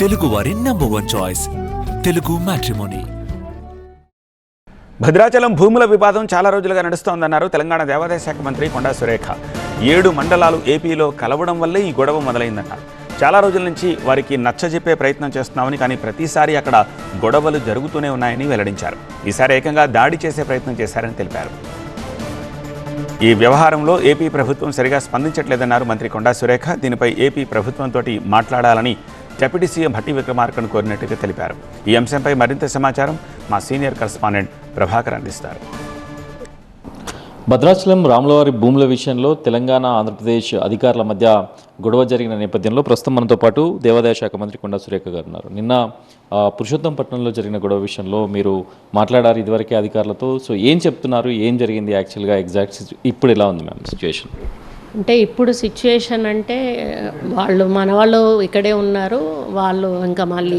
తెలుగు వారి #1 choice Telugu matrimony. Bhadrachalam భూముల వివాదం చాలా రోజులుగా నడుస్తోందన్నారు తెలంగాణ దేవాదాయ శాఖ మంత్రి కొండా సురేఖ. 7 మండలాలు ఏపీలో కలవడం వల్లే ఈ గొడవ మొదలైందన్నారు. చాలా రోజుల నుంచి వారికి నచ్చజెప్పే ప్రయత్నం చేస్తున్నామని, కానీ ప్రతిసారి అక్కడ గొడవలు జరుగుతూనే ఉన్నాయని వెల్లడించారు. ఈసారి ఏకంగా దాడి చేసే ప్రయత్నం చేశారని తెలిపారు. ఈ వ్యవహారంలో ఏపీ ప్రభుత్వం సరిగా స్పందించట్లేదన్నారు మంత్రి కొండా సురేఖ. దీనిపై ఏపీ ప్రభుత్వంతో మాట్లాడాలని డిప్యూటీ సీఎం భట్టి విక్రమార్కను కోరినట్టుగా తెలిపారు. ఈ అంశంపై మరింత సమాచారం మా సీనియర్ కరెస్పాండెంట్ ప్రభాకర్ అందిస్తారు. భద్రాచలం రాములవారి భూముల విషయంలో తెలంగాణ ఆంధ్రప్రదేశ్ అధికారుల మధ్య గొడవ జరిగిన నేపథ్యంలో ప్రస్తుతం మనతో పాటు దేవాదాయ శాఖ మంత్రి కొండా సురేఖ గారు ఉన్నారు. నిన్న పురుషోత్తంపట్నంలో జరిగిన గొడవ విషయంలో మీరు మాట్లాడారు ఇదివరకే అధికారులతో. సో ఏం చెప్తున్నారు, ఏం జరిగింది యాక్చువల్గా, ఎగ్జాక్ట్ ఇప్పుడు ఎలా ఉంది మ్యామ్ సిచ్యువేషన్? అంటే ఇప్పుడు సిచ్యుయేషన్ అంటే మన వాళ్ళు ఇక్కడే ఉన్నారు, వాళ్ళు ఇంకా మళ్ళీ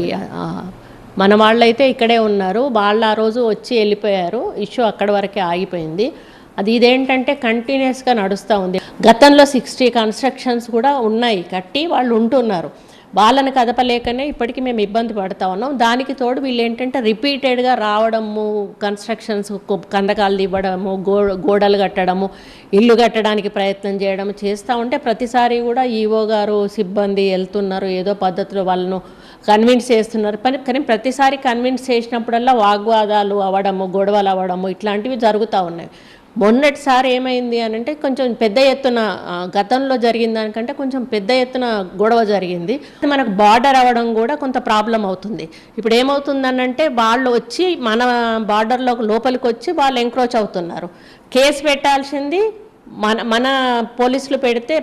మన వాళ్ళైతే ఇక్కడే ఉన్నారు. వాళ్ళు ఆ రోజు వచ్చి వెళ్ళిపోయారు. ఇష్యూ అక్కడి వరకే ఆగిపోయింది. ఇదేంటంటే కంటిన్యూస్గా నడుస్తూ ఉంది. గతంలో 60 కన్స్ట్రక్షన్స్ కూడా ఉన్నాయి, కట్టి వాళ్ళు ఉంటున్నారు. వాళ్ళని కదపలేకనే ఇప్పటికీ మేము ఇబ్బంది పడుతూ ఉన్నాం. దానికి తోడు వీళ్ళు ఏంటంటే రిపీటెడ్గా రావడము, కన్స్ట్రక్షన్స్ కందకాలు ఇవ్వడము, గోడలు కట్టడము, ఇల్లు కట్టడానికి ప్రయత్నం చేయడం చేస్తూ ఉంటే ప్రతిసారి కూడా ఈవో గారు సిబ్బంది వెళ్తున్నారు, ఏదో పద్ధతిలో వాళ్ళను కన్విన్స్ చేస్తున్నారు. కానీ ప్రతిసారి కన్విన్స్ చేసినప్పుడల్లా వాగ్వాదాలు అవ్వడము, గొడవలు అవ్వడము ఇట్లాంటివి జరుగుతూ ఉన్నాయి. మొన్నటిసారి ఏమైంది అని అంటే కొంచెం పెద్ద ఎత్తున, గతంలో జరిగిన దానికంటే కొంచెం పెద్ద ఎత్తున గొడవ జరిగింది. మనకు బార్డర్ అవ్వడం కూడా కొంత ప్రాబ్లం అవుతుంది. ఇప్పుడు ఏమవుతుందనంటే వాళ్ళు వచ్చి మన బార్డర్లో లోపలికి వచ్చి వాళ్ళు ఎంక్రోచ్ అవుతున్నారు. కేసు పెట్టాల్సింది మన పోలీసులు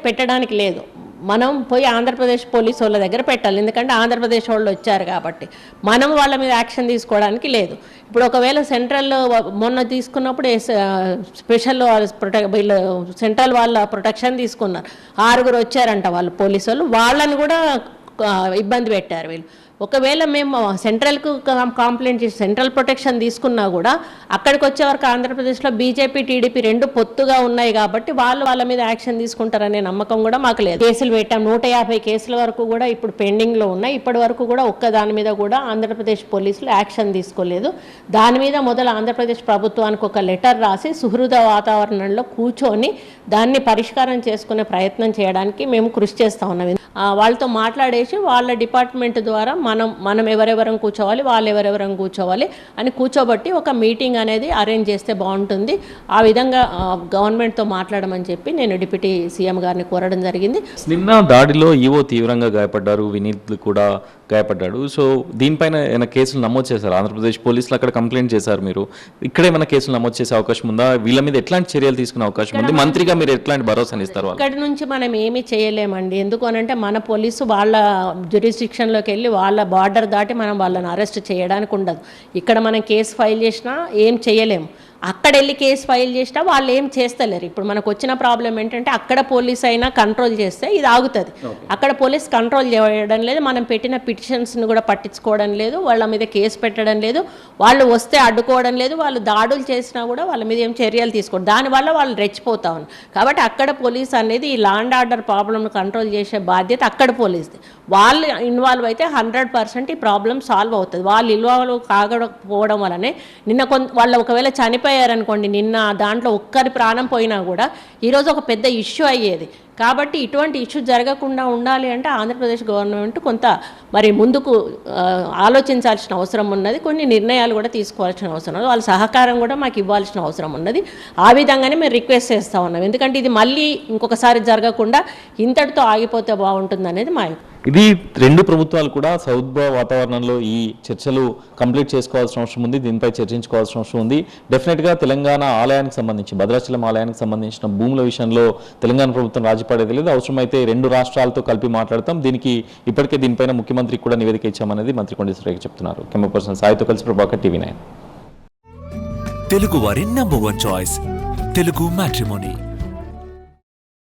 పెట్టడానికి లేదు, మనం పోయి ఆంధ్రప్రదేశ్ పోలీసు వాళ్ళ దగ్గర పెట్టాలి. ఎందుకంటే ఆంధ్రప్రదేశ్ వాళ్ళు వచ్చారు కాబట్టి మనం వాళ్ళ మీద యాక్షన్ తీసుకోవడానికి లేదు. ఇప్పుడు ఒకవేళ సెంట్రల్ మొన్న తీసుకున్నప్పుడు స్పెషల్ వీళ్ళు సెంట్రల్ వాళ్ళ ప్రొటెక్షన్ తీసుకున్నారు. 6 వచ్చారంట వాళ్ళు పోలీసు వాళ్ళు, వాళ్ళని కూడా ఇబ్బంది పెట్టారు వీళ్ళు. ఒకవేళ మేము సెంట్రల్కు కంప్లైంట్ చేసి సెంట్రల్ ప్రొటెక్షన్ తీసుకున్నా కూడా అక్కడికి వచ్చే వరకు ఆంధ్రప్రదేశ్లో బీజేపీ, టీడీపీ 2 పొత్తుగా ఉన్నాయి కాబట్టి వాళ్ళ మీద యాక్షన్ తీసుకుంటారనే నమ్మకం కూడా మాకు లేదు. కేసులు పెట్టాం, 150 కేసుల వరకు కూడా ఇప్పుడు పెండింగ్లో ఉన్నాయి. ఇప్పటి వరకు కూడా ఒక్క దాని మీద కూడా ఆంధ్రప్రదేశ్ పోలీసులు యాక్షన్ తీసుకోలేదు. దాని మీద మొదలు ఆంధ్రప్రదేశ్ ప్రభుత్వానికి ఒక లెటర్ రాసి సుహృద వాతావరణంలో కూర్చొని దాన్ని పరిష్కారం చేసుకునే ప్రయత్నం చేయడానికి మేము కృషి చేస్తూ ఉన్నాం. వాళ్ళతో మాట్లాడేసి వాళ్ళ డిపార్ట్మెంట్ ద్వారా మనం ఎవరెవరం కూర్చోవాలి, వాళ్ళు ఎవరెవరం కూర్చోవాలి అని కూర్చోబట్టి ఒక మీటింగ్ అనేది అరేంజ్ చేస్తే బాగుంటుంది. ఆ విధంగా గవర్నమెంట్తో మాట్లాడమని చెప్పి నేను డిప్యూటీ సీఎం గారిని కోరడం జరిగింది. నిన్న దాడిలో ఈవో తీవ్రంగా గాయపడ్డారు, వినీత్ కూడా గాయపడ్డాడు. సో దీనిపైన ఏమైనా కేసులు నమోదు చేశారు? ఆంధ్రప్రదేశ్ పోలీసులు అక్కడ కంప్లైంట్ చేశారు, మీరు ఇక్కడ ఏమైనా కేసులు నమోదు చేసే అవకాశం ఉందా? వీళ్ళ మీద ఎట్లాంటి చర్యలు తీసుకునే అవకాశం ఉంది? మంత్రిగా మీరు ఎట్లాంటి భరోసాని ఇస్తారు? ఇక్కడ నుంచి మనం ఏమీ చేయలేమండి. ఎందుకు అనంటే మన పోలీసు వాళ్ళ జ్యూరిస్డిక్షన్లోకి వెళ్ళి వాళ్ళ బార్డర్ దాటి మనం వాళ్ళని అరెస్ట్ చేయడానికి ఉండదు. ఇక్కడ మనం కేసు ఫైల్ చేసినా ఏం చేయలేము. అక్కడ వెళ్ళి కేసు ఫైల్ చేసినా వాళ్ళు ఏం చేస్తలేరు. ఇప్పుడు మనకు వచ్చిన ప్రాబ్లం ఏంటంటే అక్కడ పోలీస్ అయినా కంట్రోల్ చేస్తే ఇది ఆగుతుంది. అక్కడ పోలీస్ కంట్రోల్ చేయడం లేదు, మనం పెట్టిన పిటిషన్స్ని కూడా పట్టించుకోవడం లేదు, వాళ్ళ మీద కేసు పెట్టడం లేదు, వాళ్ళు వస్తే అడ్డుకోవడం లేదు, వాళ్ళు దాడులు చేసినా కూడా వాళ్ళ మీద ఏం చర్యలు తీసుకోవడం, దానివల్ల వాళ్ళు రెచ్చిపోతా ఉన్నారు. కాబట్టి అక్కడ పోలీస్ అనేది ఈ లా అండ్ ఆర్డర్ ప్రాబ్లమ్ను కంట్రోల్ చేసే బాధ్యత అక్కడ పోలీస్ది. వాళ్ళు ఇన్వాల్వ్ అయితే 100% ఈ ప్రాబ్లం సాల్వ్ అవుతుంది. వాళ్ళు ఇన్వాల్వ్ కాకపోవడం వల్లనే నిన్న వాళ్ళు ఒకవేళ చనిపోయారనుకోండి, నిన్న దాంట్లో ఒక్కరి ప్రాణం పోయినా కూడా ఈరోజు ఒక పెద్ద ఇష్యూ అయ్యేది. కాబట్టి ఇటువంటి ఇష్యూ జరగకుండా ఉండాలి అంటే ఆంధ్రప్రదేశ్ గవర్నమెంట్ కొంత ముందుకు ఆలోచించాల్సిన అవసరం ఉన్నది. కొన్ని నిర్ణయాలు కూడా తీసుకోవాల్సిన అవసరం ఉన్నది. వాళ్ళ సహకారం కూడా మాకు ఇవ్వాల్సిన అవసరం ఉన్నది. ఆ విధంగానే మేము రిక్వెస్ట్ చేస్తూ ఉన్నాం. ఎందుకంటే ఇది మళ్ళీ ఇంకొకసారి జరగకుండా ఇంతటితో ఆగిపోతే బాగుంటుంది అనేది మా. ఇది 2 ప్రభుత్వాలు కూడా సౌద్భవ వాతావరణంలో ఈ చర్చలు కంప్లీట్ చేసుకోవాల్సిన అవసరం ఉంది, దీనిపై చర్చించుకోవాల్సిన అవసరం ఉంది. డెఫినెట్గా తెలంగాణ ఆలయానికి సంబంధించి, భద్రాచలం ఆలయానికి సంబంధించిన భూముల విషయంలో తెలంగాణ ప్రభుత్వం రాజీ పడేది లేదు. అవసరమైతే 2 రాష్ట్రాలతో కలిపి మాట్లాడతాం. ఇప్పటికే దీనిపైన ముఖ్యమంత్రికి కూడా నివేదిక ఇచ్చామనేది మంత్రి కొండా సురేఖ చెప్తున్నారు. కెమెరా పర్సన్ సాయితో కలిసి ప్రభాకర్, TV9. తెలుగు వారి #1 చాయిస్ తెలుగు మ్యాట్రిమోనీ.